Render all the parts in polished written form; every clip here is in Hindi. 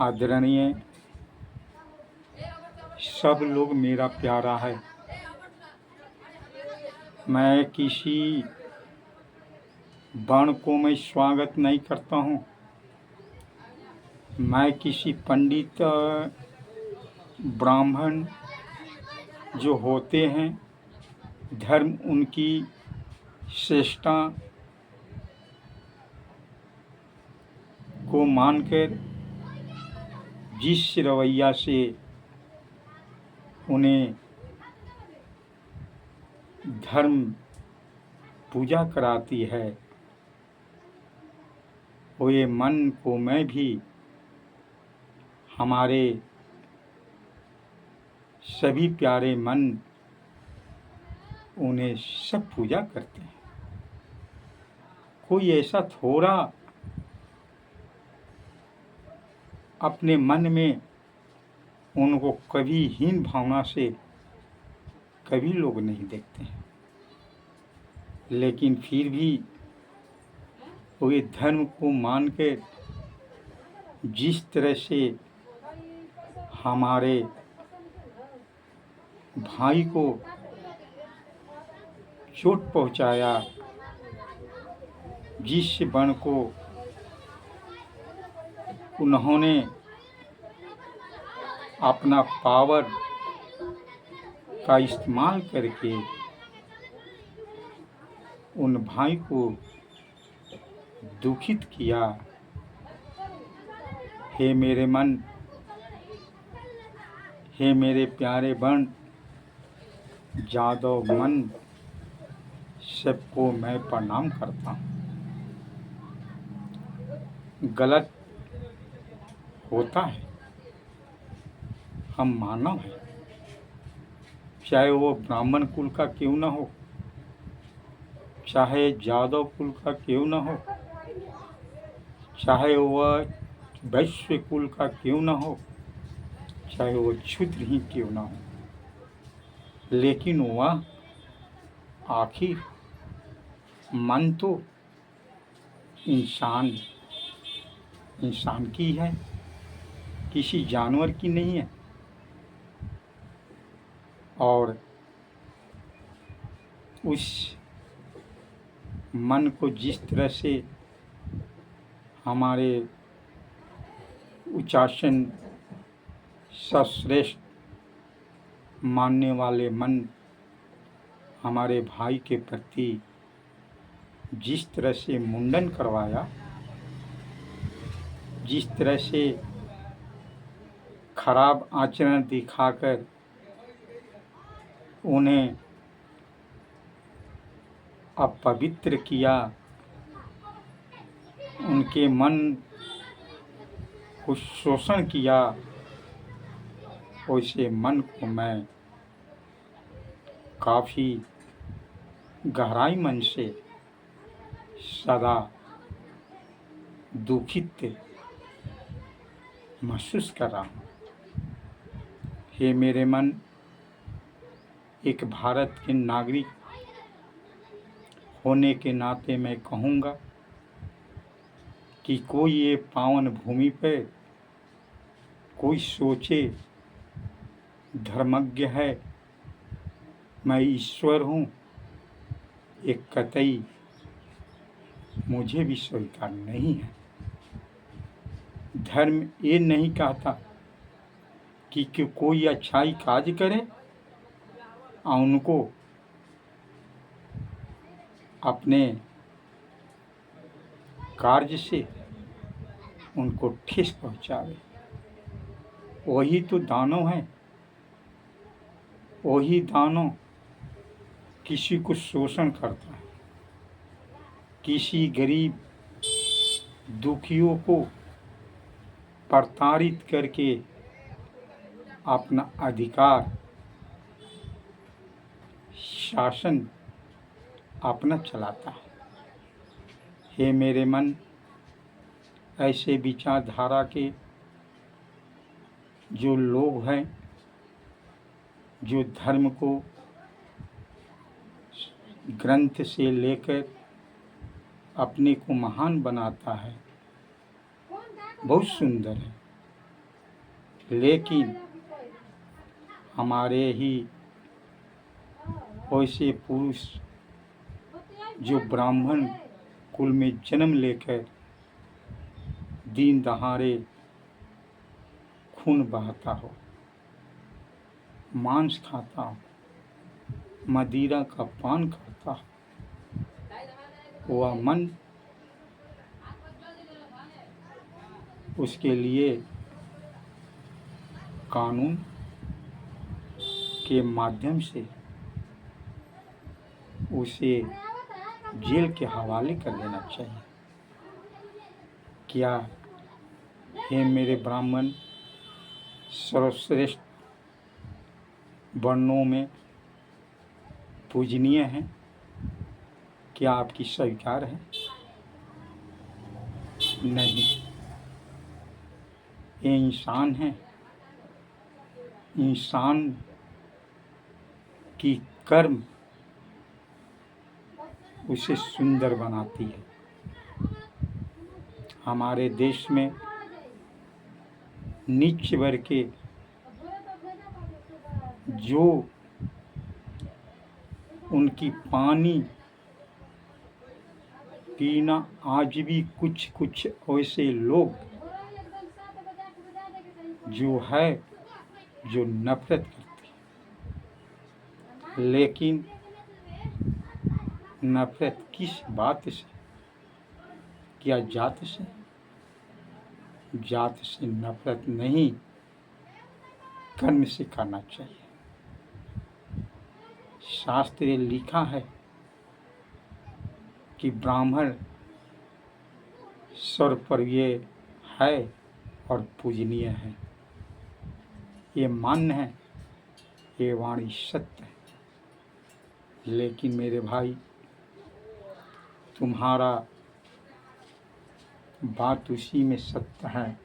आदरणीय सब लोग मेरा प्यारा है। मैं किसी वर्ण को मैं स्वागत नहीं करता हूँ। मैं किसी पंडित ब्राह्मण जो होते हैं, धर्म उनकी श्रेष्ठता को मानकर जिस रवैया से उन्हें धर्म पूजा कराती है, वो मन को मैं भी हमारे सभी प्यारे मन उन्हें सब पूजा करते हैं। कोई ऐसा थोड़ा अपने मन में उनको कभी हीन भावना से कभी लोग नहीं देखते हैं, लेकिन फिर भी वे धर्म को मानकर जिस तरह से हमारे भाई को चोट पहुंचाया, जिस वर्ण को उन्होंने अपना पावर का इस्तेमाल करके उन भाई को दुखित किया। हे मेरे मन, हे मेरे प्यारे वर्ण जादव मन, सबको मैं प्रणाम करता हूँ। गलत होता है, हम मानव हैं, चाहे वो ब्राह्मण कुल का क्यों न हो, चाहे जादव कुल का क्यों न हो, चाहे वह वैश्य कुल का क्यों न हो, चाहे वो क्षुद्र ही क्यों न हो, लेकिन वह आखिर मन तो इंसान की है, किसी जानवर की नहीं है। और उस मन को जिस तरह से हमारे उच्चासन सर्वश्रेष्ठ मानने वाले मन हमारे भाई के प्रति जिस तरह से मुंडन करवाया, जिस तरह से खराब आचरण दिखाकर उन्हें अपवित्र किया, उनके मन को शोषण किया, वैसे मन को मैं काफ़ी गहराई मन से सदा दुखित महसूस कर रहा हूँ। हे मेरे मन, एक भारत के नागरिक होने के नाते मैं कहूँगा कि कोई ये पावन भूमि पर कोई सोचे धर्मज्ञ है, मैं ईश्वर हूँ, एक कतई मुझे भी स्वीकार नहीं है। धर्म ये नहीं कहता कि कोई अच्छाई काज करे और उनको अपने कार्य से उनको ठेस पहुँचावे। वही तो दानव है, वही दानव किसी को शोषण करता है, किसी गरीब दुखियों को प्रताड़ित करके अपना अधिकार शासन अपना चलाता है। हे मेरे मन, ऐसे विचारधारा के जो लोग हैं, जो धर्म को ग्रंथ से लेकर अपने को महान बनाता है, बहुत सुंदर है, लेकिन हमारे ही वैसे पुरुष जो ब्राह्मण कुल में जन्म लेकर दिन दहाड़े खून बहाता हो, मांस खाता हो, मदिरा का पान करता हो, वह मन उसके लिए कानून के माध्यम से उसे जेल के हवाले कर देना चाहिए। क्या हे मेरे ब्राह्मण सर्वश्रेष्ठ वर्णों में पूजनीय हैं, क्या आपकी स्वीकार है? नहीं, ये इंसान है। इंसान की कर्म उसे सुंदर बनाती है। हमारे देश में नीच वर्ग के जो उनकी पानी पीना आज भी कुछ ऐसे लोग जो नफरत करते हैं। लेकिन नफरत किस बात से? क्या जात से? जात से नफरत नहीं, कर्म से करना चाहिए। शास्त्र में लिखा है कि ब्राह्मण सर्वप्रिय है और पूजनीय है। ये मान्य है, ये वाणी सत्य है। लेकिन मेरे भाई, तुम्हारा बात उसी में सत्य है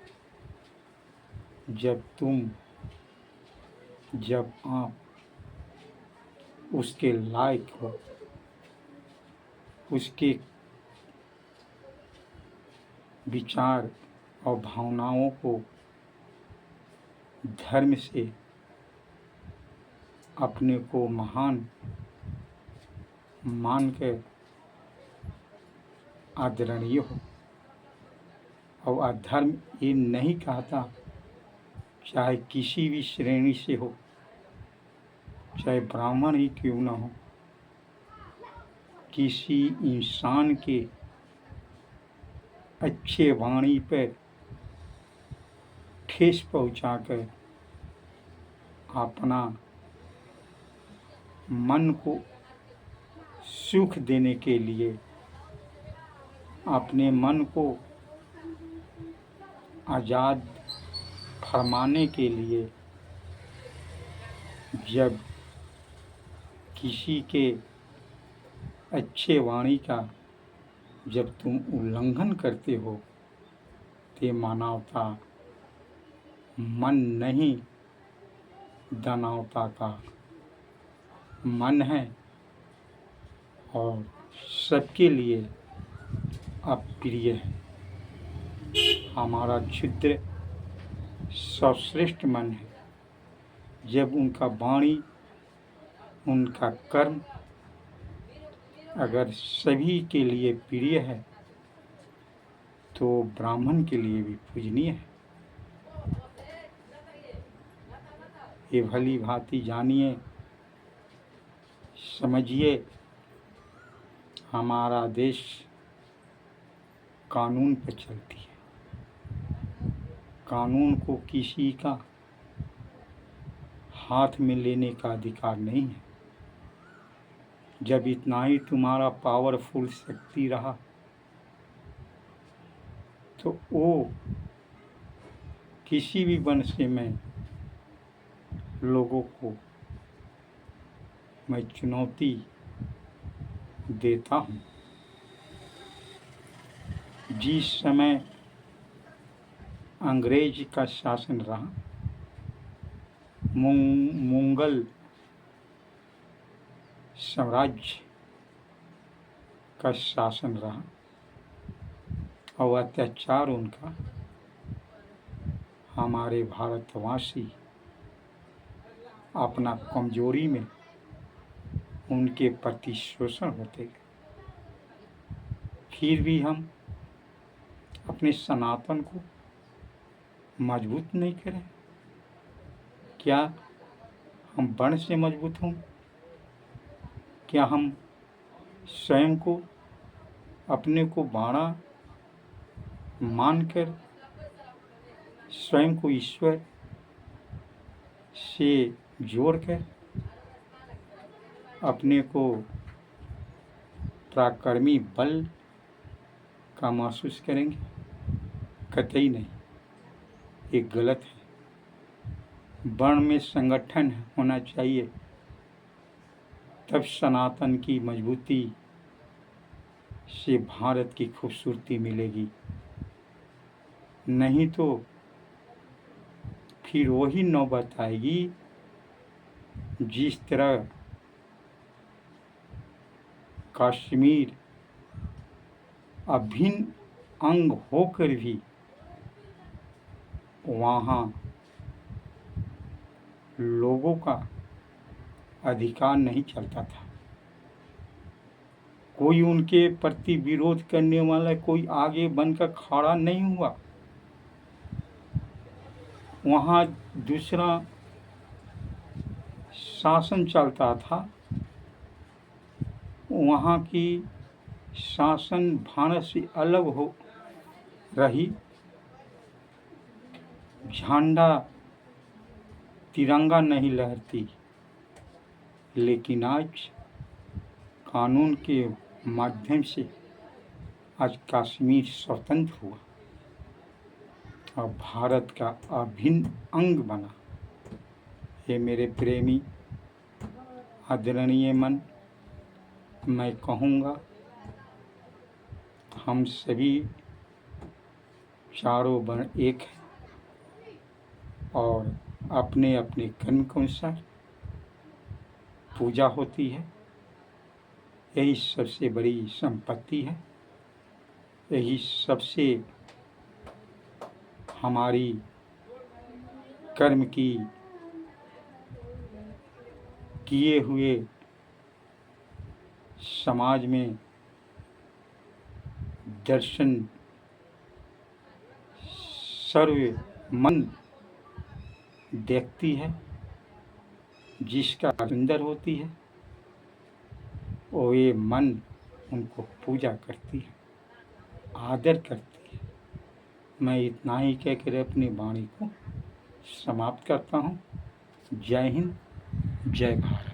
जब आप उसके लायक हो, उसके विचार और भावनाओं को धर्म से अपने को महान मानकर आदरणीय हो। और अधर्म ये नहीं कहता, चाहे किसी भी श्रेणी से हो, चाहे ब्राह्मण ही क्यों न हो, किसी इंसान के अच्छे वाणी पर ठेस पहुंचाकर अपना मन को सुख देने के लिए, अपने मन को आज़ाद फरमाने के लिए जब किसी के अच्छे वाणी का जब तुम उल्लंघन करते हो, तो मानवता मन नहीं, दानवता का मन है और सबके लिए अप्रिय है। हमारा क्षुद्र सर्वश्रेष्ठ मन है। जब उनका वाणी, उनका कर्म अगर सभी के लिए प्रिय है, तो ब्राह्मण के लिए भी पूजनीय है। ये भली भांति जानिए, समझिए, हमारा देश कानून पर चलती है। कानून को किसी का हाथ में लेने का अधिकार नहीं है। जब इतना ही तुम्हारा पावरफुल शक्ति रहा, तो वो किसी भी वंश में लोगों को मैं चुनौती देता हूँ। जिस समय अंग्रेज का शासन रहा, मुगल साम्राज्य का शासन रहा और अत्याचार उनका हमारे भारतवासी अपना कमजोरी में उनके प्रति शोषण होते गए। फिर भी हम अपने सनातन को मजबूत नहीं करें। क्या हम वर्ण से मजबूत हों? क्या हम स्वयं को अपने को बाड़ा मानकर स्वयं को ईश्वर से जोड़कर अपने को पराक्रमी बल का महसूस करेंगे? कतई नहीं, ये गलत है। वर्ण में संगठन होना चाहिए, तब सनातन की मजबूती से भारत की खूबसूरती मिलेगी। नहीं तो फिर वही नौबत आएगी जिस तरह कश्मीर अभिन्न अंग होकर भी वहाँ लोगों का अधिकार नहीं चलता था। कोई उनके प्रति विरोध करने वाला कोई आगे बनकर खड़ा नहीं हुआ। वहाँ दूसरा शासन चलता था। वहाँ की शासन भारत से अलग हो रही। झंडा तिरंगा नहीं लहरती, लेकिन आज कानून के माध्यम से आज कश्मीर स्वतंत्र हुआ और भारत का अभिन्न अंग बना। ये मेरे प्रेमी आदरणीय मन, मैं कहूँगा हम सभी चारों वर्ण एक हैं और अपने अपने कर्म के अनुसार पूजा होती है। यही सबसे बड़ी संपत्ति है। यही सबसे हमारी कर्म की किए हुए समाज में दर्शन सर्व मन देखती है, जिसका सुंदर होती है वो ये मन उनको पूजा करती है, आदर करती है। मैं इतना ही कहकर अपनी वाणी को समाप्त करता हूँ। जय हिंद, जय भारत।